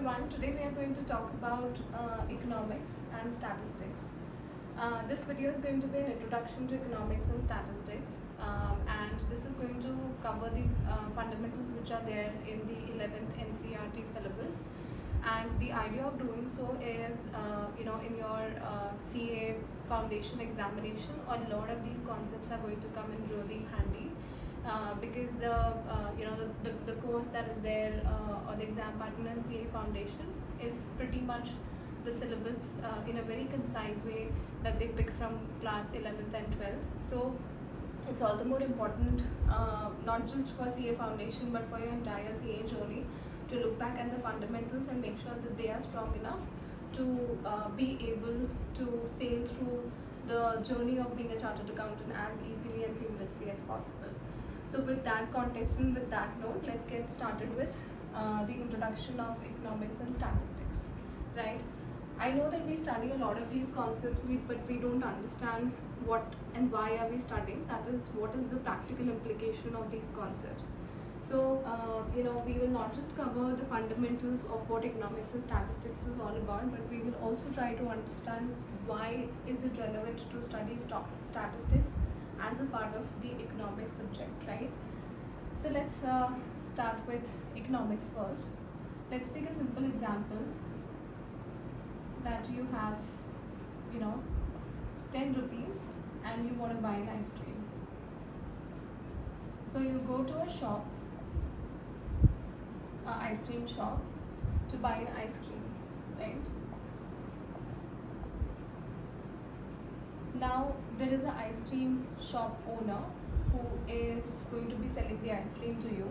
everyone, today we are going to talk about economics and statistics. This video is going to be an introduction to economics and statistics, and this is going to cover the fundamentals which are there in the 11th NCERT syllabus. And the idea of doing so is, in your CA foundation examination, a lot of these concepts are going to come in really handy. Because the course that is there or the exam pattern in CA Foundation is pretty much the syllabus in a very concise way that they pick from class 11th and 12th. So it's all the more important, not just for CA Foundation but for your entire CA journey, to look back at the fundamentals and make sure that they are strong enough to be able to sail through the journey of being a chartered accountant as easily and seamlessly as possible. So with that context and with that note, let's get started with the introduction of economics and statistics, right? I know that we study a lot of these concepts, but we don't understand what and why are we studying. That is, what is the practical implication of these concepts. So, we will not just cover the fundamentals of what economics and statistics is all about, but we will also try to understand why is it relevant to study statistics as a part of the economics subject, right? So let's start with economics first. Let's take a simple example that you have, 10 rupees and you want to buy an ice cream. So you go to a shop, ice cream shop, to buy an ice cream, right? Now there is an ice cream shop owner who is going to be selling the ice cream to you.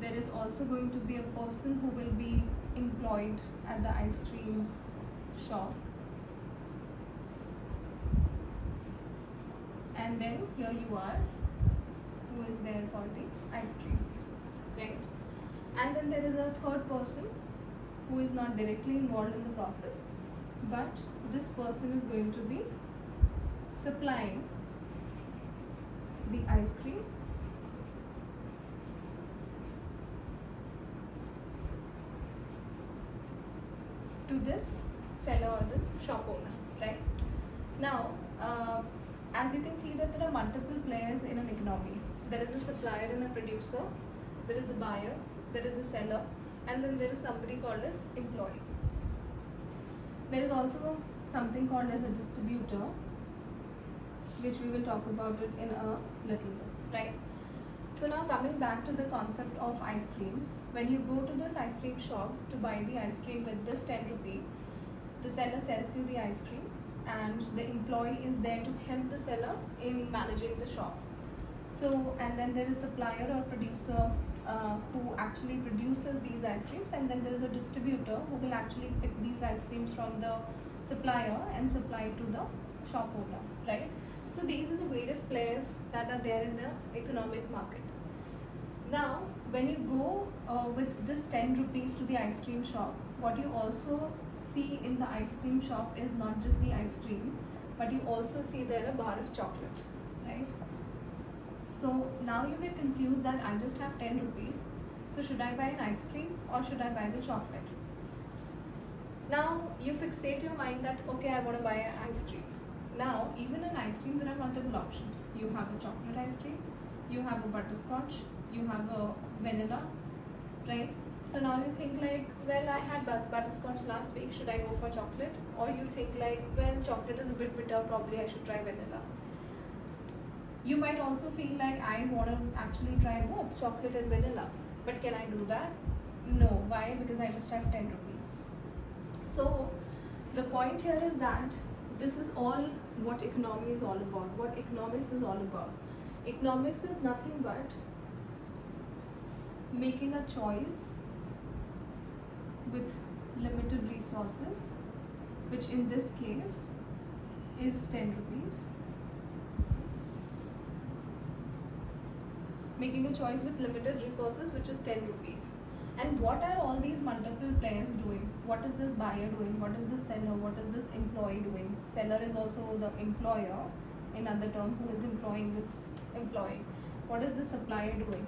There is also going to be a person who will be employed at the ice cream shop. And then here you are, who is there for the ice cream, right? And then there is a third person who is not directly involved in the process, but this person is going to be supplying the ice cream to this seller or this shop owner, right? Now, as you can see that there are multiple players in an economy. There is a supplier and a producer, there is a buyer, there is a seller, and then there is somebody called as employee. There is also something called as a distributor, which we will talk about it in a little bit, right? So now coming back to the concept of ice cream, when you go to this ice cream shop to buy the ice cream with this 10 rupee, the seller sells you the ice cream and the employee is there to help the seller in managing the shop. So, and then there is a supplier or producer who actually produces these ice creams, and then there is a distributor who will actually pick these ice creams from the supplier and supply it to the shop owner, right? So these are the various players that are there in the economic market. Now, when you go with this 10 rupees to the ice cream shop, what you also see in the ice cream shop is not just the ice cream, but you also see there a bar of chocolate, right? So now you get confused that I just have 10 rupees. So should I buy an ice cream or should I buy the chocolate? Now you fixate your mind that, okay, I want to buy an ice cream. Now, even in ice cream, there are multiple options. You have a chocolate ice cream, you have a butterscotch, you have a vanilla, right? So now you think like, well, I had butterscotch last week, should I go for chocolate? Or you think like, well, chocolate is a bit bitter, probably I should try vanilla. You might also feel like, I want to actually try both chocolate and vanilla. But can I do that? No. Why? Because I just have 10 rupees. So the point here is that this is all what economy is all about, what economics is all about. Economics is nothing but making a choice with limited resources, which in this case is 10 rupees. Making a choice with limited resources, which is 10 rupees. And what are all these multiple players doing? What is this buyer doing? What is this seller? What is this employee doing? Seller is also the employer, in other term, who is employing this employee. What is the supplier doing?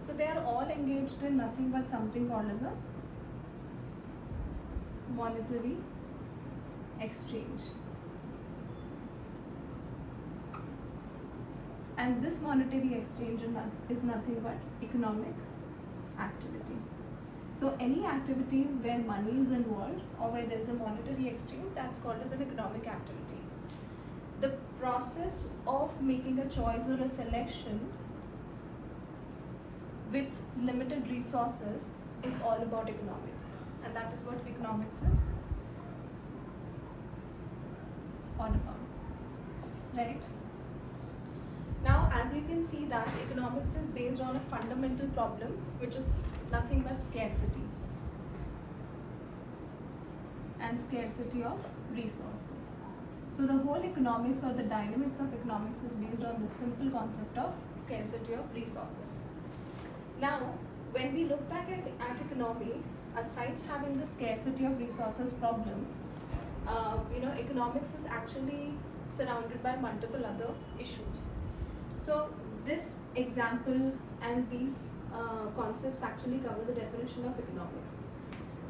So they are all engaged in nothing but something called as a monetary exchange. And this monetary exchange is nothing but economic activity. So any activity where money is involved or where there is a monetary exchange, that's called as an economic activity. The process of making a choice or a selection with limited resources is all about economics, and that is what economics is all about, right? Now, as you can see that economics is based on a fundamental problem, which is nothing but scarcity and scarcity of resources. So the whole economics or the dynamics of economics is based on the simple concept of scarcity of resources. Now, when we look back at economy, aside having the scarcity of resources problem, economics is actually surrounded by multiple other issues. So this example and these concepts actually cover the definition of economics.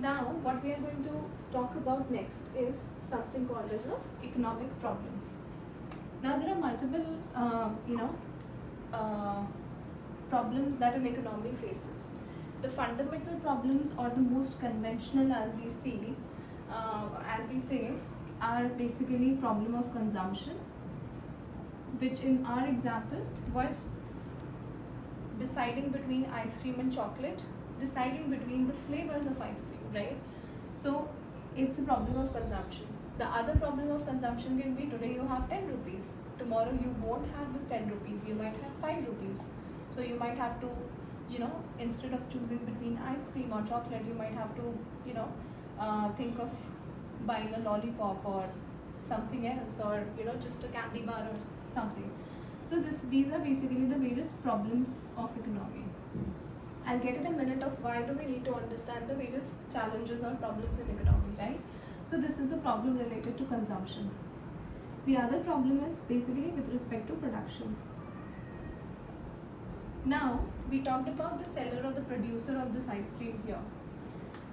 Now, what we are going to talk about next is something called as an economic problem. Now, there are multiple, problems that an economy faces. The fundamental problems, or the most conventional, as we say, are basically problem of consumption, which in our example was deciding between ice cream and chocolate, deciding between the flavors of ice cream, right? So it's a problem of consumption. The other problem of consumption can be, today you have 10 rupees, tomorrow you won't have this 10 rupees, you might have 5 rupees. So you might have to, instead of choosing between ice cream or chocolate, you might have to, think of buying a lollipop or something else, or just a candy bar or something. So these are basically the various problems of economy. I'll get in a minute of why do we need to understand the various challenges or problems in economy, right? So this is the problem related to consumption. The other problem is basically with respect to production. Now, we talked about the seller or the producer of this ice cream here.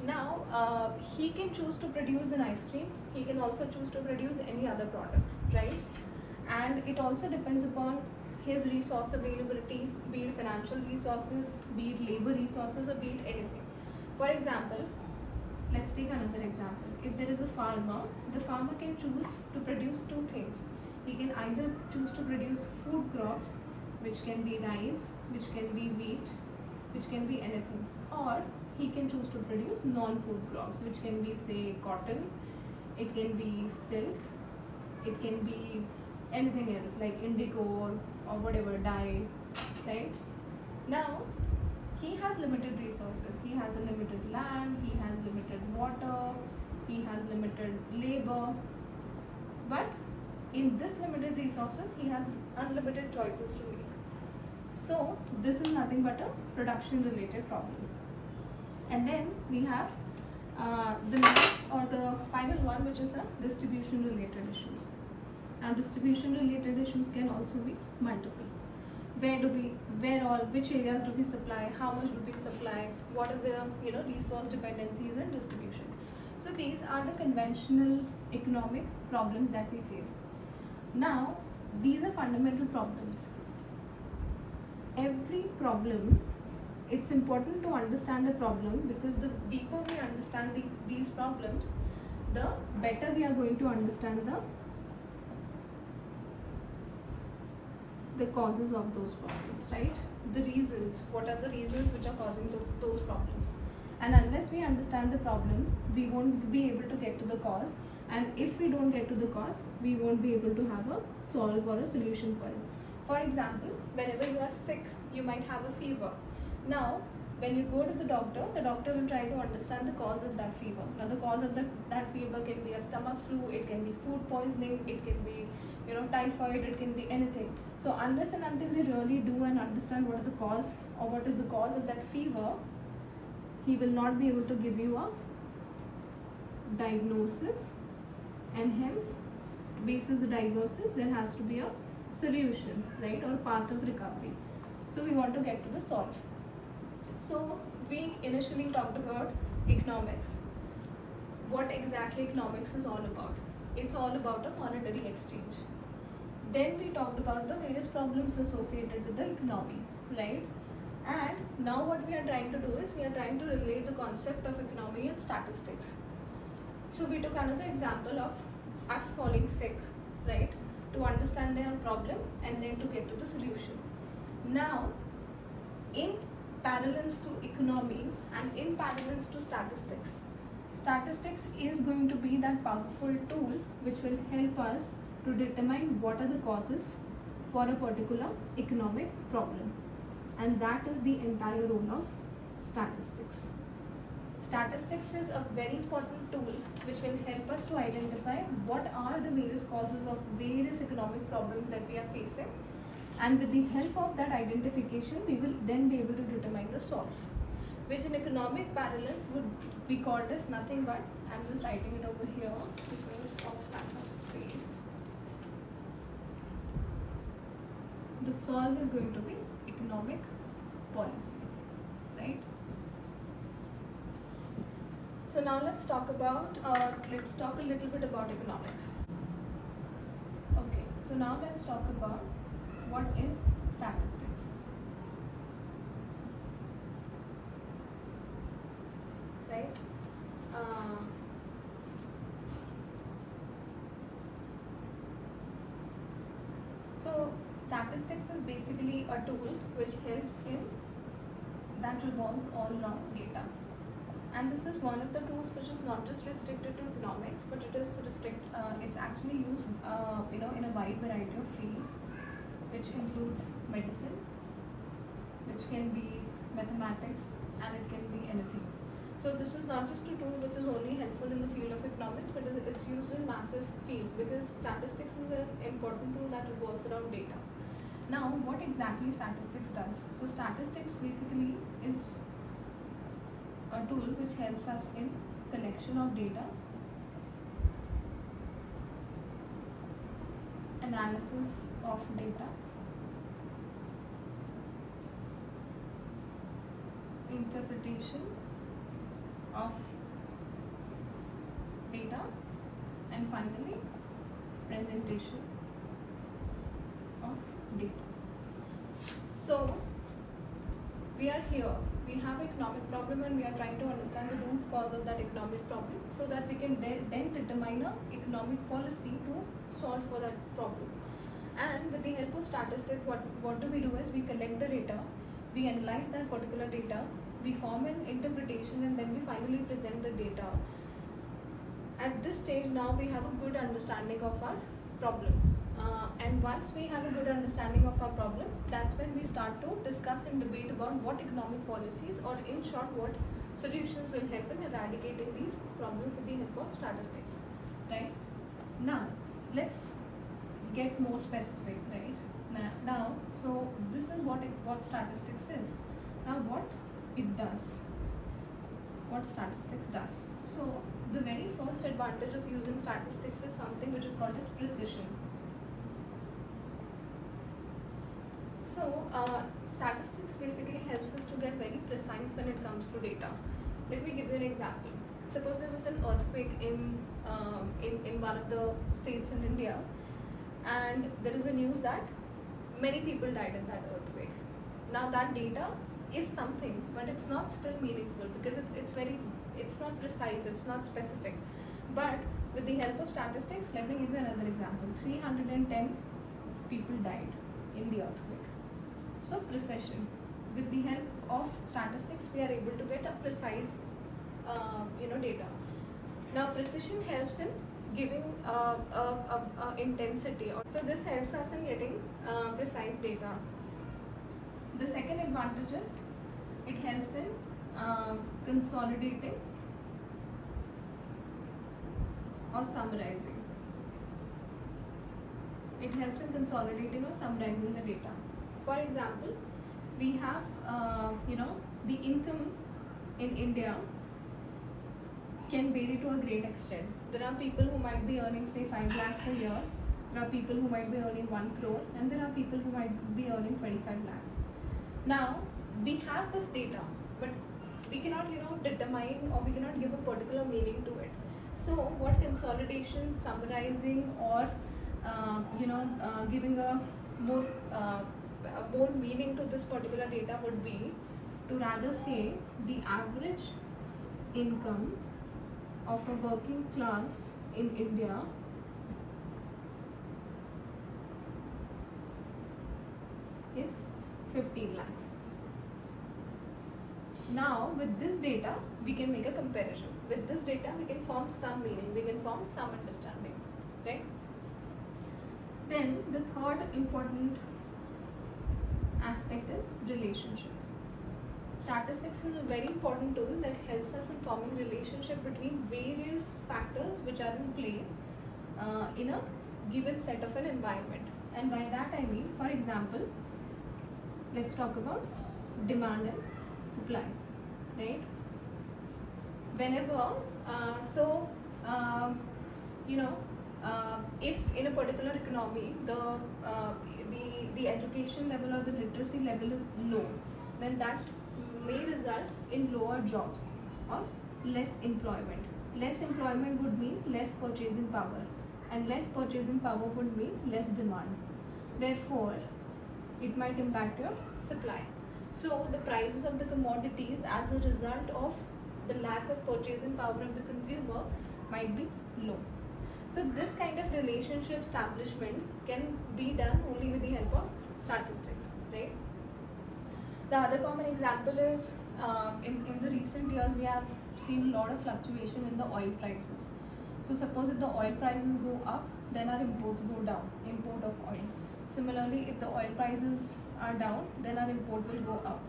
Now, he can choose to produce an ice cream. He can also choose to produce any other product, right? And it also depends upon his resource availability, be it financial resources, be it labor resources, or be it anything. For example, let's take another example. If there is a farmer, the farmer can choose to produce two things. He can either choose to produce food crops, which can be rice, which can be wheat, which can be anything, or he can choose to produce non-food crops, which can be, say, cotton, it can be silk, it can be anything else like indigo or whatever dye, right? Now, he has limited resources. He has a limited land, he has limited water, he has limited labor, but in this limited resources, he has unlimited choices to make. So this is nothing but a production related problem. And then we have the next or the final one, which is a distribution related issues. Now, distribution related issues can also be multiple. Which areas do we supply, how much do we supply, what are the resource dependencies and distribution. So these are the conventional economic problems that we face. Now, these are fundamental problems. Every problem, it's important to understand a problem, because the deeper we understand these problems, the better we are going to understand the causes of those problems, right? The reasons, what are the reasons which are causing those problems. And unless we understand the problem, we won't be able to get to the cause. And if we don't get to the cause, we won't be able to have a solve or a solution for it. For example, whenever you are sick, you might have a fever. Now, when you go to the doctor will try to understand the cause of that fever. Now, the cause of that fever can be a stomach flu, it can be food poisoning, it can be typhoid, it can be anything. So unless and until they really do and understand what is the cause or what is the cause of that fever, he will not be able to give you a diagnosis, and hence, basis the diagnosis, there has to be a solution, right, or path of recovery. So we want to get to the solve. So we initially talked about economics. what exactly economics is all about. It's all about a monetary exchange. Then we talked about the various problems associated with the economy, right? And now what we are trying to do is we are trying to relate the concept of economy and statistics. So we took another example of us falling sick, right? To understand their problem and then to get to the solution. Now, in parallels to economy and in parallels to statistics, statistics is going to be that powerful tool which will help us to determine what are the causes for a particular economic problem, and that is the entire role of statistics. Statistics is a very important tool which will help us to identify what are the various causes of various economic problems that we are facing, and with the help of that identification we will then be able to determine the solve, which in economic parallels would be called as nothing but, I'm just writing it over here because of lack of space. The solve is going to be economic policy, right? So now let's talk a little bit about economics. Okay, so now let's talk about what is statistics, right? So statistics is basically a tool which helps in that revolves all around data, and this is one of the tools which is not just restricted to economics, but it's actually used in a wide variety of fields, which includes medicine, which can be mathematics, and it can be anything. So this is not just a tool which is only helpful in the field of economics, but it's used in massive fields because statistics is an important tool that revolves around data. Now, what exactly statistics does? So statistics basically is a tool which helps us in collection of data, analysis of data, interpretation of data, and finally presentation of data. So we are here, we have an economic problem and we are trying to understand the root cause of that economic problem so that we can then determine an economic policy to solve for that problem. And with the help of statistics, what do we do is we collect the data, we analyze that particular data, we form an interpretation, and then we finally present the data. At this stage now we have a good understanding of our problem. And once we have a good understanding of our problem, that's when we start to discuss and debate about what economic policies, or in short, what solutions will help in eradicating these problems with the help of statistics, right? Now, let's get more specific, right? Now, so this is what statistics is. Now, what it does, what statistics does. So, the very first advantage of using statistics is something which is called as precision. So, statistics basically helps us to get very precise when it comes to data. Let me give you an example. Suppose there was an earthquake in one of the states in India, and there is a news that many people died in that earthquake. Now that data is something, but it's not still meaningful because it's not precise, it's not specific. But with the help of statistics, let me give you another example. 310 people died in the earthquake. So precision. With the help of statistics, we are able to get a precise, data. Now precision helps in giving intensity. So this helps us in getting precise data. The second advantage is it helps in consolidating or summarizing. It helps in consolidating or summarizing the data. For example, we have the income in India can vary to a great extent. There are people who might be earning say 5 lakhs a year, there are people who might be earning 1 crore, and there are people who might be earning 25 lakhs. Now, we have this data, but we cannot determine, or we cannot give a particular meaning to it. So what consolidation, summarizing, or giving more uh, a more meaning to this particular data would be to rather say the average income of a working class in India is 15 lakhs. Now with this data we can make a comparison. With this data we can form some meaning, we can form some understanding, right? Then the third important aspect is relationship. Statistics is a very important tool that helps us in forming relationship between various factors which are in play in a given set of an environment. And by that I mean, for example, let's talk about demand and supply, right? Whenever if in a particular economy the education level or the literacy level is low, then that may result in lower jobs or less employment. Less employment would mean less purchasing power, and less purchasing power would mean less demand. Therefore, it might impact your supply. So the prices of the commodities as a result of the lack of purchasing power of the consumer might be low. So this kind of relationship establishment can be done only with the help of statistics, right? The other common example is in the recent years we have seen a lot of fluctuation in the oil prices. So suppose if the oil prices go up, then our imports go down, import of oil. Similarly, if the oil prices are down, then our import will go up.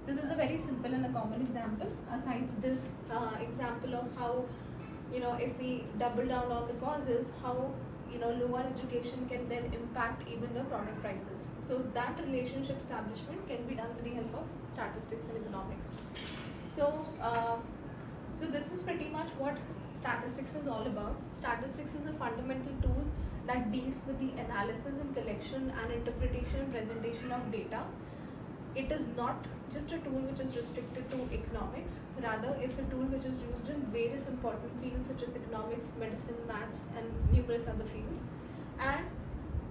This is a very simple and a common example. Aside this example of how, if we double down on the causes, how lower education can then impact even the product prices. So that relationship establishment can be done with the help of statistics and economics. So this is pretty much what statistics is all about. Statistics is a fundamental tool that deals with the analysis and collection and interpretation and presentation of data. It is not just a tool which is restricted to economics, rather it's a tool which is used in various important fields such as economics, medicine, maths, and numerous other fields. And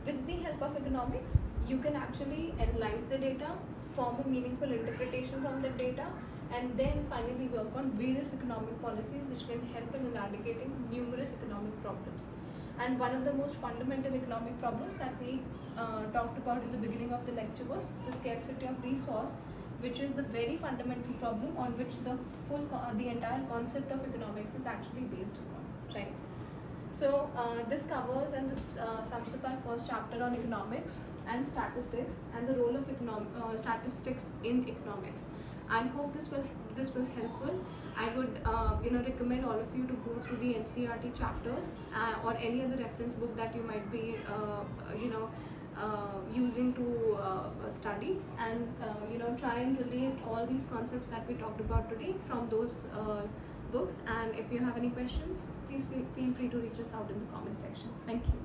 with the help of economics, you can actually analyze the data, form a meaningful interpretation from the data, and then finally work on various economic policies which can help in eradicating numerous economic problems. And one of the most fundamental economic problems that we talked about in the beginning of the lecture was the scarcity of resource, which is the very fundamental problem on which the entire concept of economics is actually based upon, right? So this covers and this sums up our first chapter on economics and statistics and the role of statistics in economics. I hope this was helpful. I would recommend all of you to go through the NCERT chapters or any other reference book that you might be using to study, and try and relate all these concepts that we talked about today from those books. And if you have any questions, please feel free to reach us out in the comment section. Thank you.